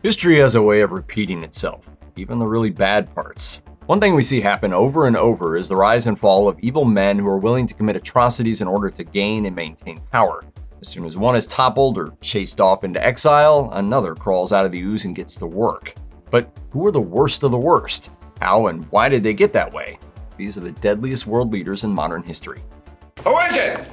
History has a way of repeating itself, even the really bad parts. One thing we see happen over and over is the rise and fall of evil men who are willing to commit atrocities in order to gain and maintain power. As soon as one is toppled or chased off into exile, another crawls out of the ooze and gets to work. But who are the worst of the worst? How and why did they get that way? These are the deadliest world leaders in modern history. Who is it?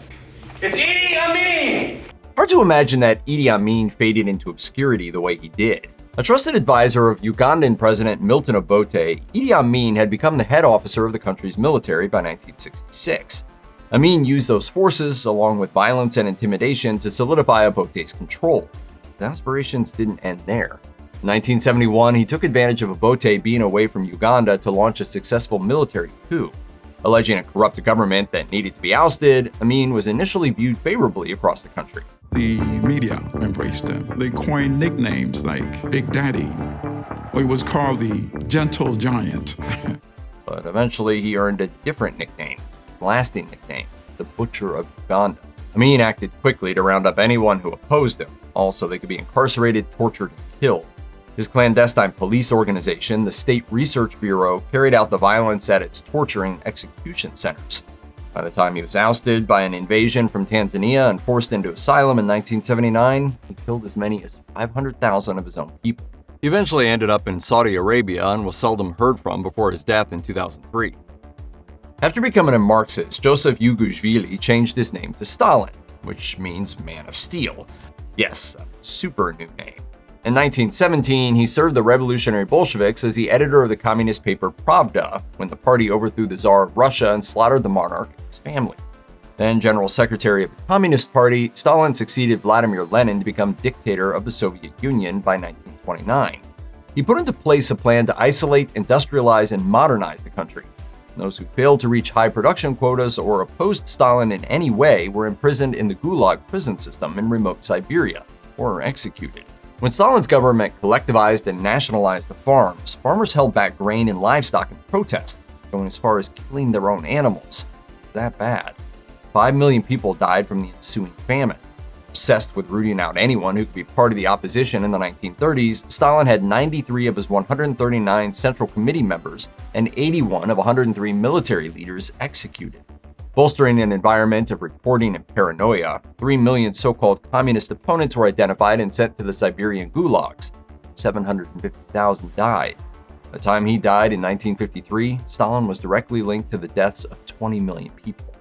It's Idi Amin! Hard to imagine that Idi Amin faded into obscurity the way he did. A trusted advisor of Ugandan President Milton Obote, Idi Amin had become the head officer of the country's military by 1966. Amin used those forces, along with violence and intimidation, to solidify Obote's control. The aspirations didn't end there. In 1971, he took advantage of Obote being away from Uganda to launch a successful military coup. Alleging a corrupt government that needed to be ousted, Amin was initially viewed favorably across the country. The media embraced him. They coined nicknames like Big Daddy. He was called the Gentle Giant. But eventually he earned a different nickname, a lasting nickname, the Butcher of Uganda. Amin acted quickly to round up anyone who opposed him, all so they could be incarcerated, tortured, and killed. His clandestine police organization, the State Research Bureau, carried out the violence at its torturing execution centers. By the time he was ousted by an invasion from Tanzania and forced into asylum in 1979, he killed as many as 500,000 of his own people. He eventually ended up in Saudi Arabia and was seldom heard from before his death in 2003. After becoming a Marxist, Joseph Yugashvili changed his name to Stalin, which means Man of Steel. Yes, a super new name. In 1917, he served the revolutionary Bolsheviks as the editor of the communist paper Pravda when the party overthrew the Tsar of Russia and slaughtered the monarch and his family. Then General Secretary of the Communist Party, Stalin succeeded Vladimir Lenin to become dictator of the Soviet Union by 1929. He put into place a plan to isolate, industrialize, and modernize the country. Those who failed to reach high production quotas or opposed Stalin in any way were imprisoned in the Gulag prison system in remote Siberia or executed. When Stalin's government collectivized and nationalized the farms, farmers held back grain and livestock in protest, going as far as killing their own animals. That bad. 5 million people died from the ensuing famine. Obsessed with rooting out anyone who could be part of the opposition in the 1930s, Stalin had 93 of his 139 Central Committee members and 81 of 103 military leaders executed. Bolstering an environment of reporting and paranoia, 3 million so-called communist opponents were identified and sent to the Siberian gulags. 750,000 died. By the time he died in 1953, Stalin was directly linked to the deaths of 20 million people.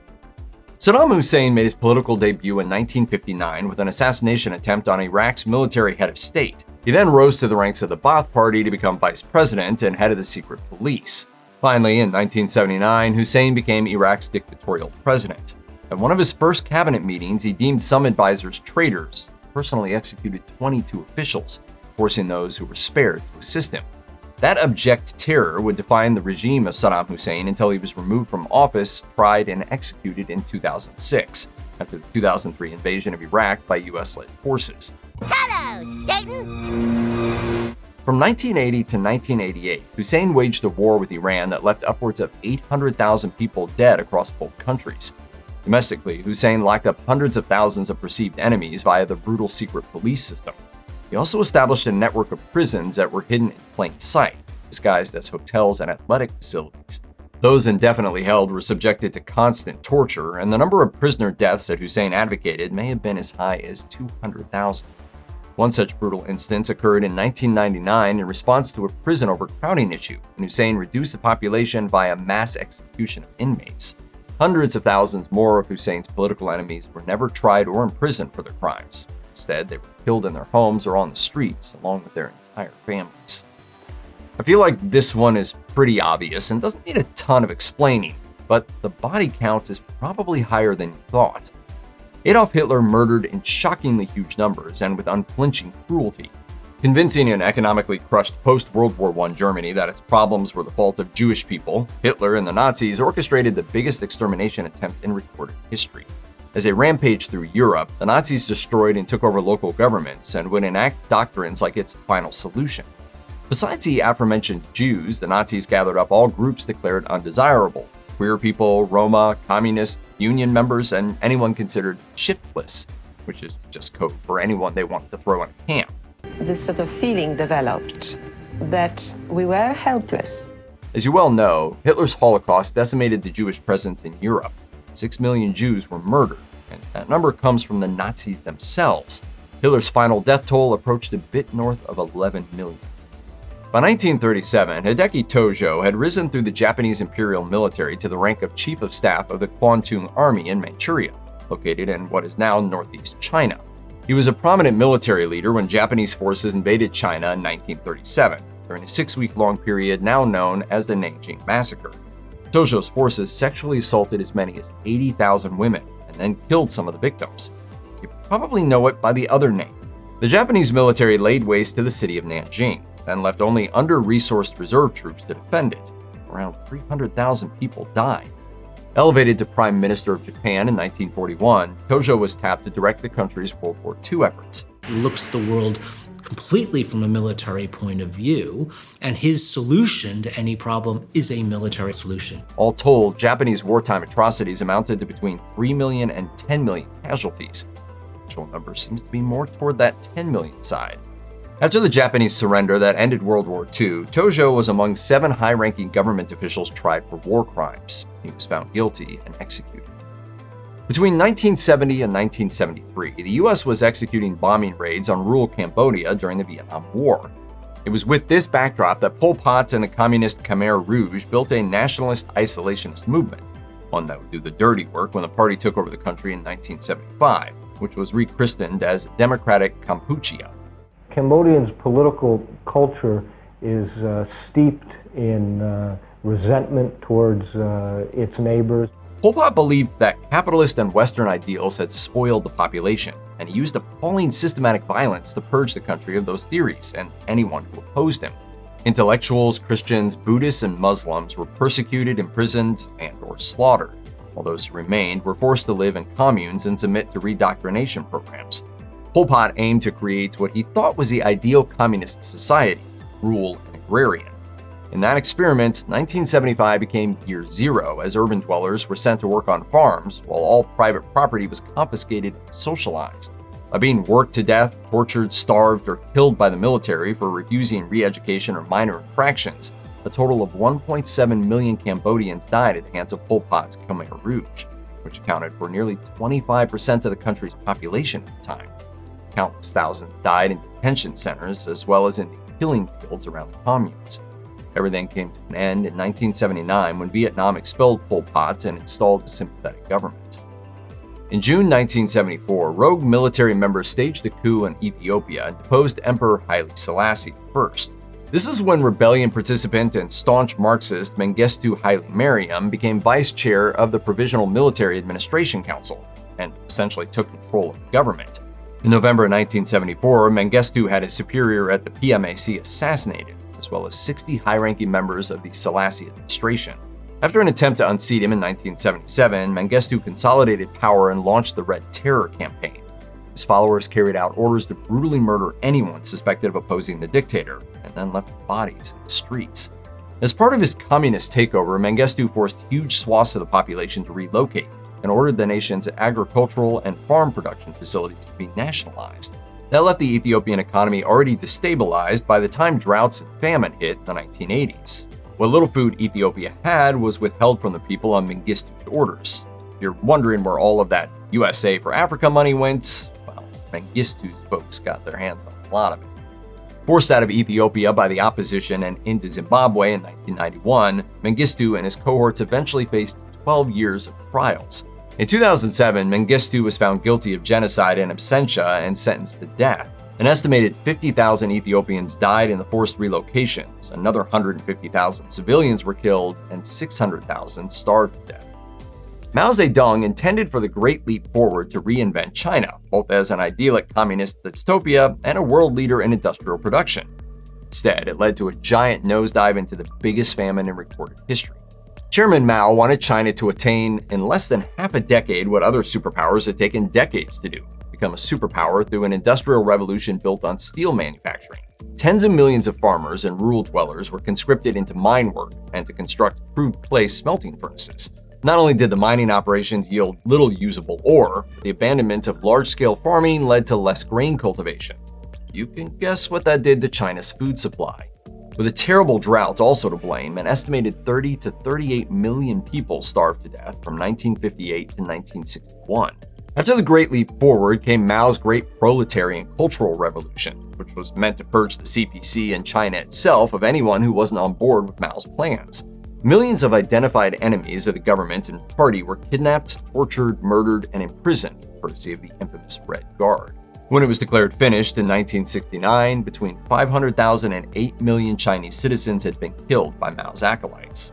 Saddam Hussein made his political debut in 1959 with an assassination attempt on Iraq's military head of state. He then rose to the ranks of the Ba'ath Party to become vice president and head of the secret police. Finally, in 1979, Hussein became Iraq's dictatorial president. At one of his first cabinet meetings, he deemed some advisors traitors, personally executed 22 officials, forcing those who were spared to assist him. That abject terror would define the regime of Saddam Hussein until he was removed from office, tried, and executed in 2006, after the 2003 invasion of Iraq by US-led forces. Hello, Satan! From 1980 to 1988, Hussein waged a war with Iran that left upwards of 800,000 people dead across both countries. Domestically, Hussein locked up hundreds of thousands of perceived enemies via the brutal secret police system. He also established a network of prisons that were hidden in plain sight, disguised as hotels and athletic facilities. Those indefinitely held were subjected to constant torture, and the number of prisoner deaths that Hussein advocated may have been as high as 200,000. One such brutal instance occurred in 1999 in response to a prison overcrowding issue, and Hussein reduced the population via mass execution of inmates. Hundreds of thousands more of Hussein's political enemies were never tried or imprisoned for their crimes. Instead, they were killed in their homes or on the streets, along with their entire families. I feel like this one is pretty obvious and doesn't need a ton of explaining, but the body count is probably higher than you thought. Adolf Hitler murdered in shockingly huge numbers and with unflinching cruelty. Convincing an economically crushed post-World War I Germany that its problems were the fault of Jewish people, Hitler and the Nazis orchestrated the biggest extermination attempt in recorded history. As they rampaged through Europe, the Nazis destroyed and took over local governments and would enact doctrines like its final solution. Besides the aforementioned Jews, the Nazis gathered up all groups declared undesirable: queer people, Roma, communists, union members, and anyone considered shiftless, which is just code for anyone they wanted to throw in a camp. this sort of feeling developed that we were helpless. As you well know, Hitler's Holocaust decimated the Jewish presence in Europe. 6 million Jews were murdered, and that number comes from the Nazis themselves. Hitler's final death toll approached a bit north of 11 million. By 1937, Hideki Tojo had risen through the Japanese imperial military to the rank of Chief of Staff of the Kwantung Army in Manchuria, located in what is now northeast China. He was a prominent military leader when Japanese forces invaded China in 1937, during a 6-week-long period now known as the Nanjing Massacre. Tojo's forces sexually assaulted as many as 80,000 women and then killed some of the victims. You probably know it by the other name. The Japanese military laid waste to the city of Nanjing, then left only under-resourced reserve troops to defend it. Around 300,000 people died. Elevated to Prime Minister of Japan in 1941, Tojo was tapped to direct the country's World War II efforts. He looks at the world completely from a military point of view, and his solution to any problem is a military solution. All told, Japanese wartime atrocities amounted to between 3 million and 10 million casualties. The actual number seems to be more toward that 10 million side. After the Japanese surrender that ended World War II, Tojo was among 7 high-ranking government officials tried for war crimes. He was found guilty and executed. Between 1970 and 1973, the US was executing bombing raids on rural Cambodia during the Vietnam War. It was with this backdrop that Pol Pot and the communist Khmer Rouge built a nationalist isolationist movement, one that would do the dirty work when the party took over the country in 1975, which was rechristened as Democratic Kampuchea. Cambodians' political culture is steeped in resentment towards its neighbors. Pol Pot believed that capitalist and Western ideals had spoiled the population, and he used appalling systematic violence to purge the country of those theories and anyone who opposed him. Intellectuals, Christians, Buddhists, and Muslims were persecuted, imprisoned, and/or slaughtered, while those who remained were forced to live in communes and submit to redoctrination programs. Pol Pot aimed to create what he thought was the ideal communist society, rural and agrarian. In that experiment, 1975 became year zero as urban dwellers were sent to work on farms while all private property was confiscated and socialized. By being worked to death, tortured, starved, or killed by the military for refusing re-education or minor infractions, a total of 1.7 million Cambodians died at the hands of Pol Pot's Khmer Rouge, which accounted for nearly 25% of the country's population at the time. Countless thousands died in detention centers as well as in the killing fields around the communes. Everything came to an end in 1979 when Vietnam expelled Pol Pot and installed a sympathetic government. In June 1974, rogue military members staged a coup in Ethiopia and deposed Emperor Haile Selassie I. This is when rebellion participant and staunch Marxist Mengistu Haile Mariam became vice chair of the Provisional Military Administration Council and essentially took control of the government. In November 1974, Mengistu had his superior at the PMAC assassinated, as well as 60 high-ranking members of the Selassie administration. After an attempt to unseat him in 1977, Mengistu consolidated power and launched the Red Terror campaign. His followers carried out orders to brutally murder anyone suspected of opposing the dictator, and then left bodies in the streets. As part of his communist takeover, Mengistu forced huge swaths of the population to relocate and ordered the nation's agricultural and farm production facilities to be nationalized. That left the Ethiopian economy already destabilized by the time droughts and famine hit in the 1980s. What little food Ethiopia had was withheld from the people on Mengistu's orders. If you're wondering where all of that USA for Africa money went, well, Mengistu's folks got their hands on a lot of it. Forced out of Ethiopia by the opposition and into Zimbabwe in 1991, Mengistu and his cohorts eventually faced 12 years of trials. In 2007, Mengistu was found guilty of genocide in absentia and sentenced to death. An estimated 50,000 Ethiopians died in the forced relocations, another 150,000 civilians were killed, and 600,000 starved to death. Mao Zedong intended for the Great Leap Forward to reinvent China, both as an idyllic communist dystopia and a world leader in industrial production. Instead, it led to a giant nosedive into the biggest famine in recorded history. Chairman Mao wanted China to attain in less than half a decade what other superpowers had taken decades to do, become a superpower through an industrial revolution built on steel manufacturing. Tens of millions of farmers and rural dwellers were conscripted into mine work and to construct crude clay smelting furnaces. Not only did the mining operations yield little usable ore, but the abandonment of large-scale farming led to less grain cultivation. You can guess what that did to China's food supply. With a terrible drought also to blame, an estimated 30 to 38 million people starved to death from 1958 to 1961. After the Great Leap Forward came Mao's Great Proletarian Cultural Revolution, which was meant to purge the CPC and China itself of anyone who wasn't on board with Mao's plans. Millions of identified enemies of the government and party were kidnapped, tortured, murdered, and imprisoned, courtesy of the infamous Red Guard. When it was declared finished in 1969, between 500,000 and 8 million Chinese citizens had been killed by Mao's acolytes.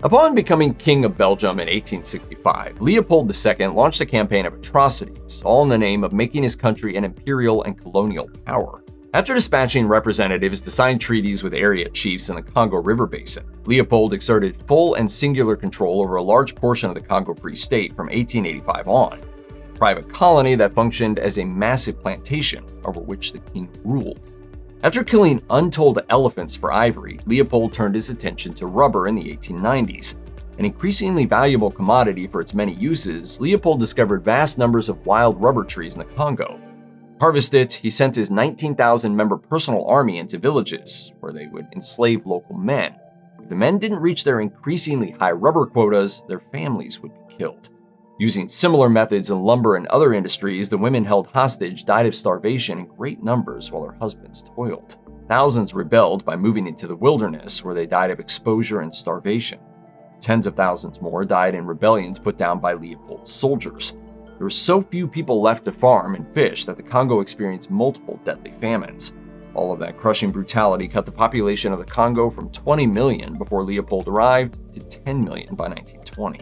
Upon becoming King of Belgium in 1865, Leopold II launched a campaign of atrocities, all in the name of making his country an imperial and colonial power. After dispatching representatives to sign treaties with area chiefs in the Congo River Basin, Leopold exerted full and singular control over a large portion of the Congo Free State from 1885 on. Private colony that functioned as a massive plantation over which the king ruled. After killing untold elephants for ivory, Leopold turned his attention to rubber in the 1890s. An increasingly valuable commodity for its many uses, Leopold discovered vast numbers of wild rubber trees in the Congo. To harvest it, he sent his 19,000-member personal army into villages, where they would enslave local men. If the men didn't reach their increasingly high rubber quotas, their families would be killed. Using similar methods in lumber and other industries, the women held hostage died of starvation in great numbers while their husbands toiled. Thousands rebelled by moving into the wilderness, where they died of exposure and starvation. Tens of thousands more died in rebellions put down by Leopold's soldiers. There were so few people left to farm and fish that the Congo experienced multiple deadly famines. All of that crushing brutality cut the population of the Congo from 20 million before Leopold arrived to 10 million by 1920.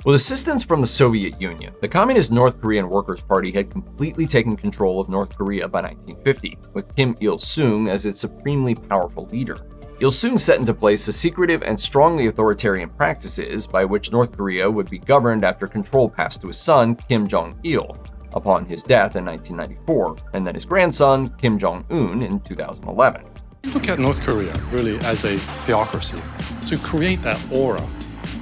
With assistance from the Soviet Union, the Communist North Korean Workers' Party had completely taken control of North Korea by 1950, with Kim Il-sung as its supremely powerful leader. Il-sung set into place the secretive and strongly authoritarian practices by which North Korea would be governed after control passed to his son, Kim Jong-il, upon his death in 1994, and then his grandson, Kim Jong-un, in 2011. Look at North Korea really as a theocracy to create that aura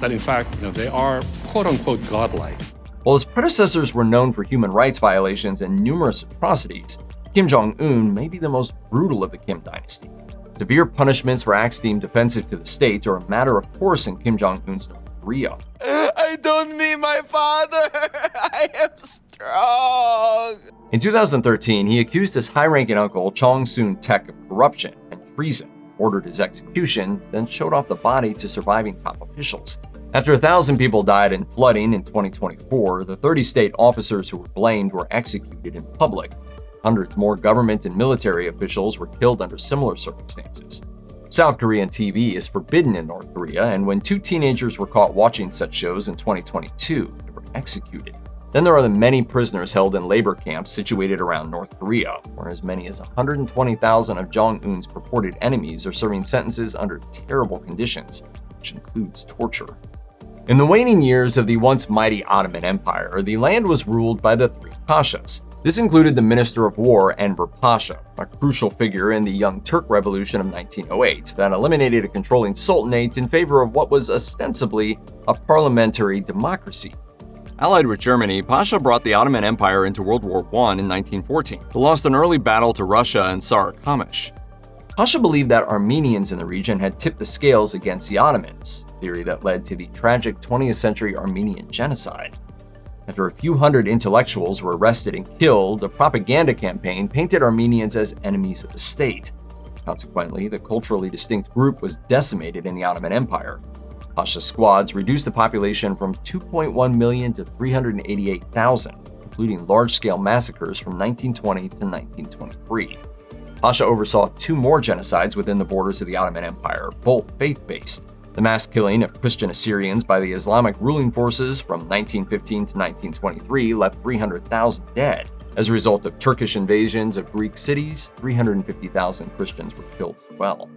that in fact, they are quote-unquote godlike. While his predecessors were known for human rights violations and numerous atrocities, Kim Jong-un may be the most brutal of the Kim dynasty. Severe punishments for acts deemed offensive to the state are a matter of course in Kim Jong-un's North Korea. I don't need my father. I am strong. In 2013, he accused his high-ranking uncle Chong Soon-tek of corruption and treason, ordered his execution, then showed off the body to surviving top officials. After 1,000 people died in flooding in 2024, the 30 state officers who were blamed were executed in public. Hundreds more government and military officials were killed under similar circumstances. South Korean TV is forbidden in North Korea, and when 2 teenagers were caught watching such shows in 2022, they were executed. Then there are the many prisoners held in labor camps situated around North Korea, where as many as 120,000 of Jong-un's purported enemies are serving sentences under terrible conditions, which includes torture. In the waning years of the once mighty Ottoman Empire, the land was ruled by the 3 Pashas. This included the Minister of War, Enver Pasha, a crucial figure in the Young Turk Revolution of 1908 that eliminated a controlling sultanate in favor of what was ostensibly a parliamentary democracy. Allied with Germany, Pasha brought the Ottoman Empire into World War I in 1914, but lost an early battle to Russia and Tsar Kamish. Pasha believed that Armenians in the region had tipped the scales against the Ottomans, a theory that led to the tragic 20th century Armenian genocide. After a few hundred intellectuals were arrested and killed, a propaganda campaign painted Armenians as enemies of the state. Consequently, the culturally distinct group was decimated in the Ottoman Empire. Pasha's squads reduced the population from 2.1 million to 388,000, including large-scale massacres from 1920 to 1923. Pasha oversaw 2 more genocides within the borders of the Ottoman Empire, both faith-based. The mass killing of Christian Assyrians by the Islamic ruling forces from 1915 to 1923 left 300,000 dead. As a result of Turkish invasions of Greek cities, 350,000 Christians were killed as well.